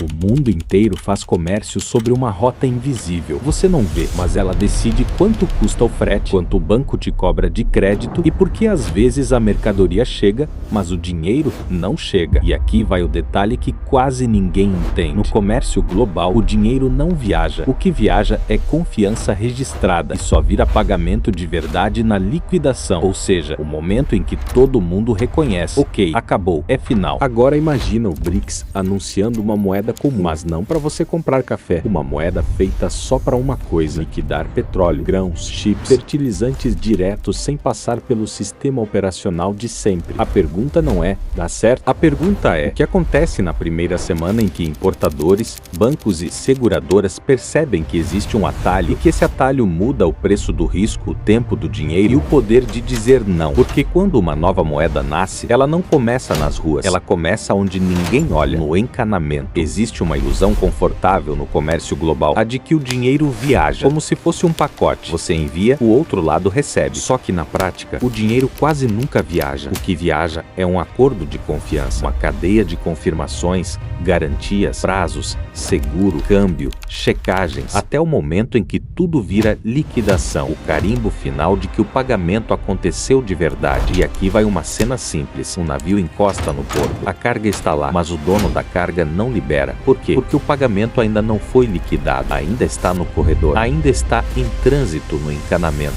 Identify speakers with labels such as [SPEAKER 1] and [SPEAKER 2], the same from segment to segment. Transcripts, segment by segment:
[SPEAKER 1] O mundo inteiro faz comércio sobre uma rota invisível. Você não vê, mas ela decide quanto custa o frete, quanto o banco te cobra de crédito e por que às vezes a mercadoria chega, mas o dinheiro não chega. E aqui vai o detalhe que quase ninguém entende. No comércio global, o dinheiro não viaja. O que viaja é confiança registrada e só vira pagamento de verdade na liquidação, ou seja, o momento em que todo mundo reconhece. Ok, acabou, é final.
[SPEAKER 2] Agora imagina o BRICS anunciando uma moeda comum, mas não para você comprar café. Uma moeda feita só para uma coisa: liquidar petróleo, grãos, chips, fertilizantes diretos sem passar pelo sistema operacional de sempre. A pergunta não é, dá certo? A pergunta é, o que acontece na primeira semana em que importadores, bancos e seguradoras percebem que existe um atalho e que esse atalho muda o preço do risco, o tempo do dinheiro e o poder de dizer não? Porque quando uma nova moeda nasce, ela não começa nas ruas, ela começa onde ninguém olha, no encanamento. Existe uma ilusão confortável no comércio global, a de que o dinheiro viaja, como se fosse um pacote. Você envia, o outro lado recebe. Só que na prática, o dinheiro quase nunca viaja. O que viaja é um acordo de confiança, uma cadeia de confirmações, garantias, prazos, seguro, câmbio, checagens, até o momento em que tudo vira liquidação, o carimbo final de que o pagamento aconteceu de verdade. E aqui vai uma cena simples: um navio encosta no porto, a carga está lá, mas o dono da carga não libera. Por quê? Porque o pagamento ainda não foi liquidado, ainda está no corredor, ainda está em trânsito no encanamento.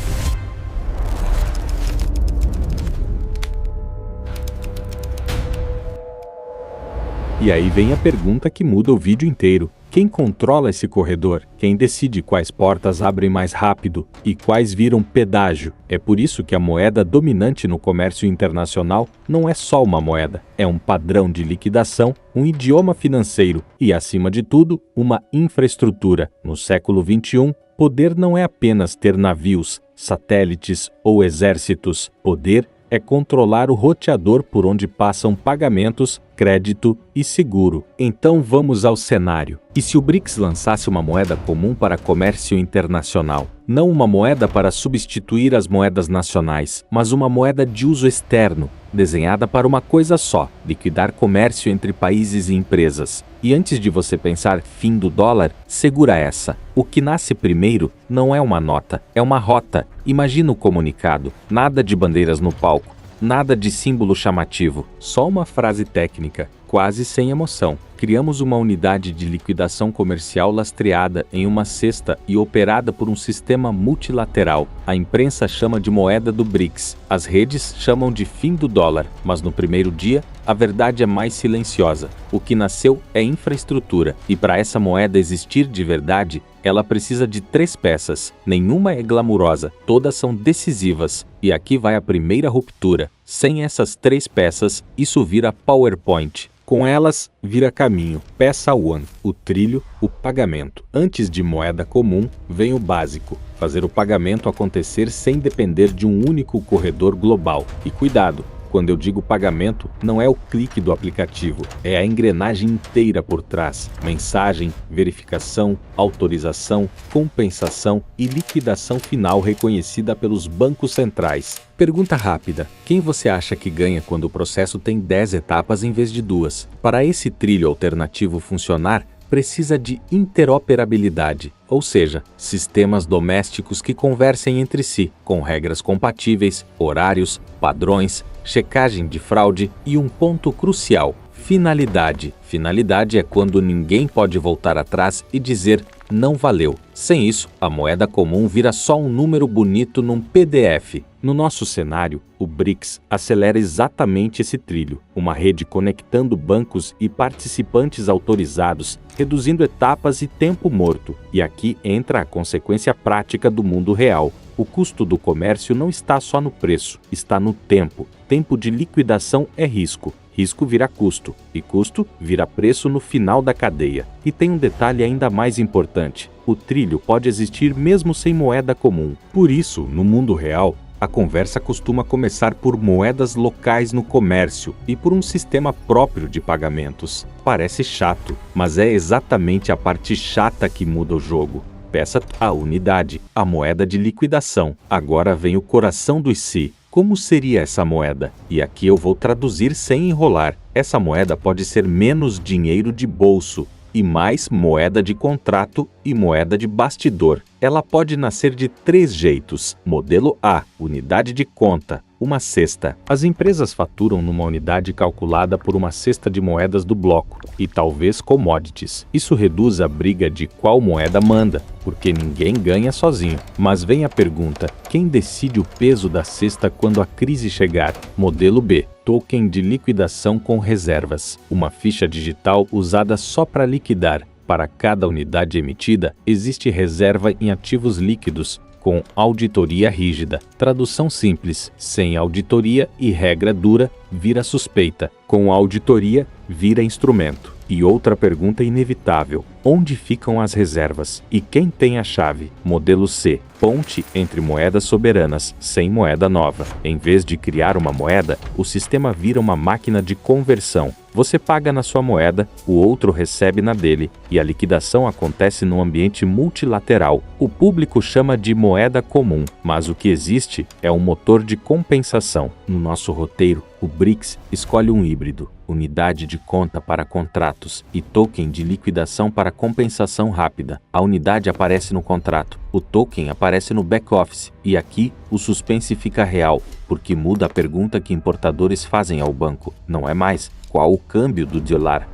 [SPEAKER 1] E aí vem a pergunta que muda o vídeo inteiro. Quem controla esse corredor? Quem decide quais portas abrem mais rápido e quais viram pedágio? É por isso que a moeda dominante no comércio internacional não é só uma moeda, é um padrão de liquidação, um idioma financeiro e, acima de tudo, uma infraestrutura. No século XXI, poder não é apenas ter navios, satélites ou exércitos. Poder é controlar o roteador por onde passam pagamentos, crédito e seguro. Então vamos ao cenário. E se o BRICS lançasse uma moeda comum para comércio internacional? Não uma moeda para substituir as moedas nacionais, mas uma moeda de uso externo, desenhada para uma coisa só: liquidar comércio entre países e empresas. E antes de você pensar fim do dólar, segura essa. O que nasce primeiro não é uma nota, é uma rota. Imagina o comunicado: nada de bandeiras no palco, nada de símbolo chamativo, só uma frase técnica, quase sem emoção. Criamos uma unidade de liquidação comercial lastreada em uma cesta e operada por um sistema multilateral. A imprensa chama de moeda do BRICS, as redes chamam de fim do dólar, mas no primeiro dia, a verdade é mais silenciosa. O que nasceu é infraestrutura, e para essa moeda existir de verdade, ela precisa de 3 peças. Nenhuma é glamurosa, todas são decisivas. E aqui vai a primeira ruptura. Sem essas 3 peças, isso vira PowerPoint. Com elas, vira caminho. Peça 1, o trilho, o pagamento. Antes de moeda comum, vem o básico: fazer o pagamento acontecer sem depender de um único corredor global. E cuidado! Quando eu digo pagamento, não é o clique do aplicativo, é a engrenagem inteira por trás. Mensagem, verificação, autorização, compensação e liquidação final reconhecida pelos bancos centrais. Pergunta rápida: quem você acha que ganha quando o processo tem 10 etapas em vez de 2? Para esse trilho alternativo funcionar, precisa de interoperabilidade, ou seja, sistemas domésticos que conversem entre si, com regras compatíveis, horários, padrões, checagem de fraude e um ponto crucial: finalidade. Finalidade é quando ninguém pode voltar atrás e dizer não valeu. Sem isso, a moeda comum vira só um número bonito num PDF. No nosso cenário, o BRICS acelera exatamente esse trilho, uma rede conectando bancos e participantes autorizados, reduzindo etapas e tempo morto. E aqui entra a consequência prática do mundo real. O custo do comércio não está só no preço, está no tempo. Tempo de liquidação é risco. Risco vira custo, e custo vira preço no final da cadeia. E tem um detalhe ainda mais importante: o trilho pode existir mesmo sem moeda comum. Por isso, no mundo real, a conversa costuma começar por moedas locais no comércio e por um sistema próprio de pagamentos. Parece chato, mas é exatamente a parte chata que muda o jogo. Peça a unidade, a moeda de liquidação. Agora vem o coração do IC. Como seria essa moeda? E aqui eu vou traduzir sem enrolar. Essa moeda pode ser menos dinheiro de bolso e mais moeda de contrato e moeda de bastidor. Ela pode nascer de 3 jeitos. Modelo A, unidade de conta, uma cesta. As empresas faturam numa unidade calculada por uma cesta de moedas do bloco, e talvez commodities. Isso reduz a briga de qual moeda manda, porque ninguém ganha sozinho. Mas vem a pergunta, quem decide o peso da cesta quando a crise chegar? Modelo B, token de liquidação com reservas. Uma ficha digital usada só para liquidar. Para cada unidade emitida, existe reserva em ativos líquidos, com auditoria rígida. Tradução simples: sem auditoria e regra dura, vira suspeita. Com auditoria, vira instrumento. E outra pergunta inevitável: onde ficam as reservas? E quem tem a chave? Modelo C, ponte entre moedas soberanas, sem moeda nova. Em vez de criar uma moeda, o sistema vira uma máquina de conversão. Você paga na sua moeda, o outro recebe na dele, e a liquidação acontece num ambiente multilateral. O público chama de moeda comum, mas o que existe é um motor de compensação. No nosso roteiro, o BRICS escolhe um híbrido, unidade de conta para contratos e token de liquidação para compensação rápida. A unidade aparece no contrato, o token aparece no back-office, e aqui o suspense fica real, porque muda a pergunta que importadores fazem ao banco. Não é mais qual o câmbio do dólar,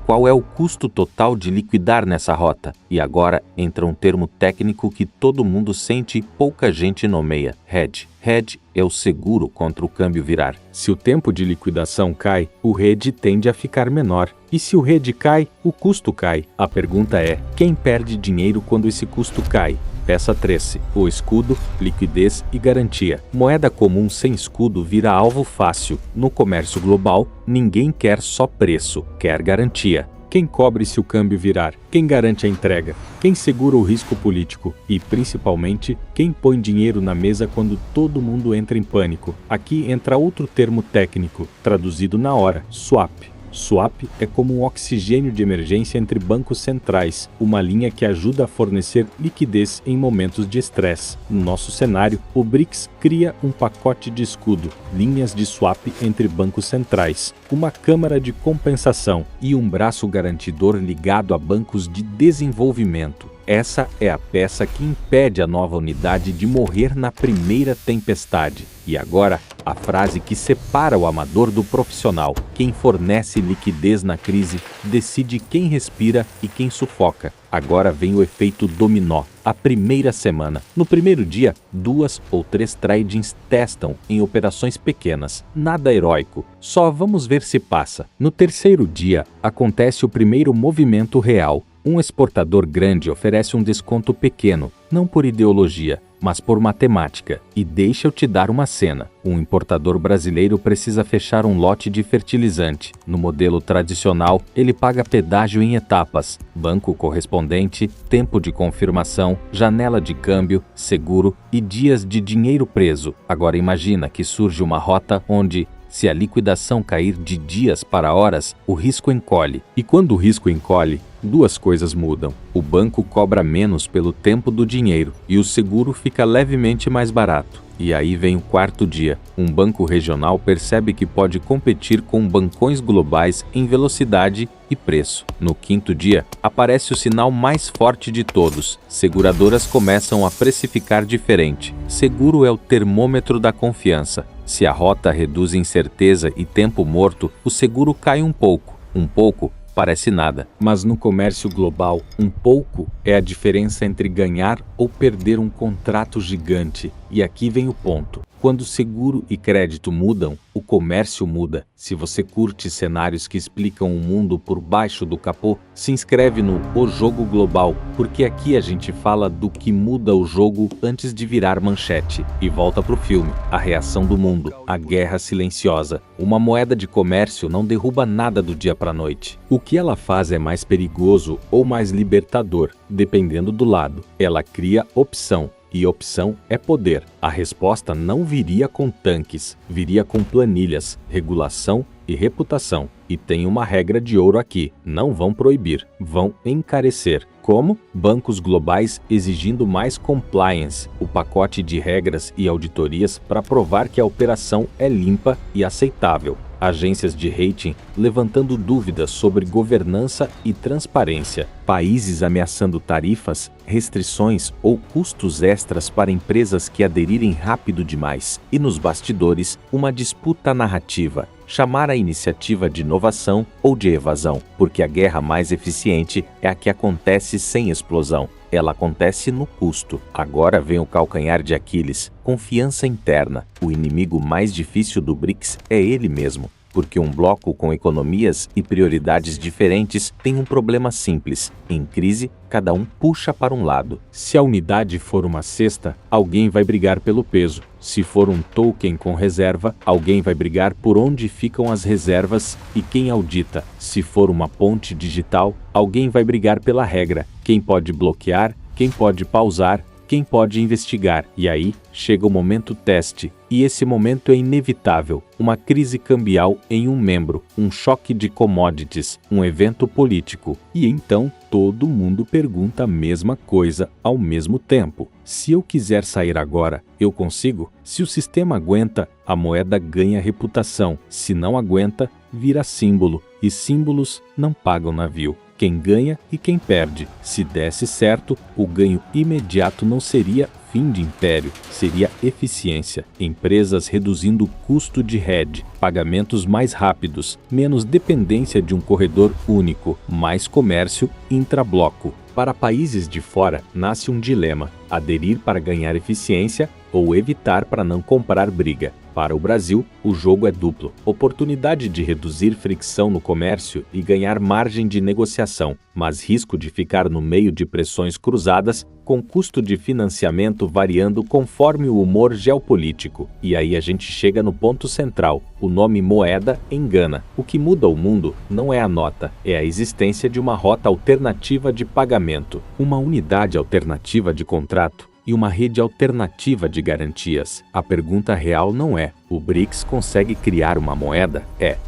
[SPEAKER 1] qual é o custo total de liquidar nessa rota? E agora entra um termo técnico que todo mundo sente e pouca gente nomeia: hedge. Hedge é o seguro contra o câmbio virar. Se o tempo de liquidação cai, o hedge tende a ficar menor. E se o hedge cai, o custo cai. A pergunta é: quem perde dinheiro quando esse custo cai? Peça 13. O escudo, liquidez e garantia. Moeda comum sem escudo vira alvo fácil. No comércio global, ninguém quer só preço, quer garantia. Quem cobre se o câmbio virar? Quem garante a entrega? Quem segura o risco político? E, principalmente, quem põe dinheiro na mesa quando todo mundo entra em pânico? Aqui entra outro termo técnico, traduzido na hora: swap. Swap é como um oxigênio de emergência entre bancos centrais, uma linha que ajuda a fornecer liquidez em momentos de estresse. No nosso cenário, o BRICS cria um pacote de escudo, linhas de swap entre bancos centrais, uma câmara de compensação e um braço garantidor ligado a bancos de desenvolvimento. Essa é a peça que impede a nova unidade de morrer na primeira tempestade. E agora, a frase que separa o amador do profissional: quem fornece liquidez na crise decide quem respira e quem sufoca. Agora vem o efeito dominó. A primeira semana. No primeiro dia, 2 ou 3 tradings testam em operações pequenas. Nada heróico. Só vamos ver se passa. No terceiro dia, acontece o primeiro movimento real. Um exportador grande oferece um desconto pequeno, não por ideologia, mas por matemática. E deixa eu te dar uma cena. Um importador brasileiro precisa fechar um lote de fertilizante. No modelo tradicional, ele paga pedágio em etapas: banco correspondente, tempo de confirmação, janela de câmbio, seguro e dias de dinheiro preso. Agora imagina que surge uma rota onde, se a liquidação cair de dias para horas, o risco encolhe. E quando o risco encolhe, 2 coisas mudam. O banco cobra menos pelo tempo do dinheiro e o seguro fica levemente mais barato. E aí vem o quarto dia. Um banco regional percebe que pode competir com bancões globais em velocidade e preço. No quinto dia, aparece o sinal mais forte de todos. Seguradoras começam a precificar diferente. Seguro é o termômetro da confiança. Se a rota reduz incerteza e tempo morto, o seguro cai um pouco. Um pouco parece nada. Mas no comércio global, um pouco é a diferença entre ganhar ou perder um contrato gigante. E aqui vem o ponto. Quando seguro e crédito mudam, o comércio muda. Se você curte cenários que explicam o mundo por baixo do capô, se inscreve no O Jogo Global, porque aqui a gente fala do que muda o jogo antes de virar manchete. E volta pro filme: a reação do mundo, a guerra silenciosa. Uma moeda de comércio não derruba nada do dia para a noite. O que ela faz é mais perigoso ou mais libertador, dependendo do lado. Ela cria opção. E opção é poder. A resposta não viria com tanques, viria com planilhas, regulação e reputação. E tem uma regra de ouro aqui: não vão proibir, vão encarecer. Como? Bancos globais exigindo mais compliance, o pacote de regras e auditorias para provar que a operação é limpa e aceitável. agências de rating levantando dúvidas sobre governança e transparência, países ameaçando tarifas, restrições ou custos extras para empresas que aderirem rápido demais, e nos bastidores, uma disputa narrativa. Chamar a iniciativa de inovação ou de evasão, porque a guerra mais eficiente é a que acontece sem explosão. Ela acontece no custo. Agora vem o calcanhar de Aquiles, confiança interna. O inimigo mais difícil do BRICS é ele mesmo, porque um bloco com economias e prioridades diferentes tem um problema simples. Em crise, cada um puxa para um lado. Se a unidade for uma cesta, alguém vai brigar pelo peso. Se for um token com reserva, alguém vai brigar por onde ficam as reservas e quem audita. Se for uma ponte digital, alguém vai brigar pela regra. Quem pode bloquear, quem pode pausar, quem pode investigar. E aí chega o momento teste, e esse momento é inevitável. Uma crise cambial em um membro, um choque de commodities, um evento político. E então todo mundo pergunta a mesma coisa ao mesmo tempo. Se eu quiser sair agora, eu consigo? Se o sistema aguenta, a moeda ganha reputação. Se não aguenta, vira símbolo, e símbolos não pagam navio. Quem ganha e quem perde. Se desse certo, o ganho imediato não seria fim de império, seria eficiência. Empresas reduzindo o custo de hedge, pagamentos mais rápidos, menos dependência de um corredor único, mais comércio intrabloco. Para países de fora, nasce um dilema: aderir para ganhar eficiência ou evitar para não comprar briga. Para o Brasil, o jogo é duplo: oportunidade de reduzir fricção no comércio e ganhar margem de negociação, mas risco de ficar no meio de pressões cruzadas, com custo de financiamento variando conforme o humor geopolítico. E aí a gente chega no ponto central: o nome moeda engana. O que muda o mundo não é a nota, é a existência de uma rota alternativa de pagamento, uma unidade alternativa de contrato e uma rede alternativa de garantias. A pergunta real não é: o BRICS consegue criar uma moeda?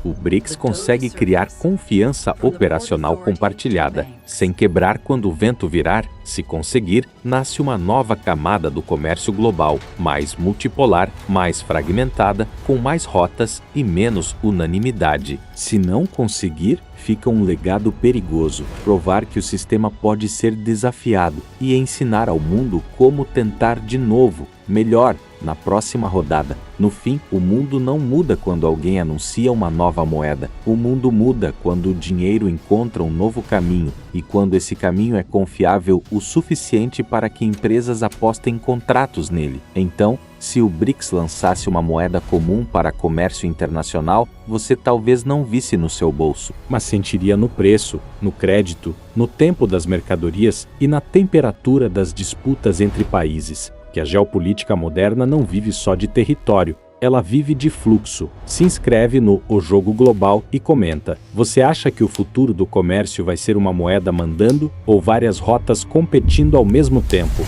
[SPEAKER 1] O BRICS consegue criar confiança operacional compartilhada, sem quebrar quando o vento virar? Se conseguir, nasce uma nova camada do comércio global, mais multipolar, mais fragmentada, com mais rotas e menos unanimidade. Se não conseguir, fica um legado perigoso: provar que o sistema pode ser desafiado e ensinar ao mundo como tentar de novo, melhor, na próxima rodada. No fim, o mundo não muda quando alguém anuncia uma nova moeda. O mundo muda quando o dinheiro encontra um novo caminho, e quando esse caminho é confiável o suficiente para que empresas apostem contratos nele. Então, se o BRICS lançasse uma moeda comum para comércio internacional, você talvez não visse no seu bolso, mas sentiria no preço, no crédito, no tempo das mercadorias e na temperatura das disputas entre países. Que a geopolítica moderna não vive só de território, ela vive de fluxo. Se inscreve no O Jogo Global e comenta: você acha que o futuro do comércio vai ser uma moeda mandando ou várias rotas competindo ao mesmo tempo?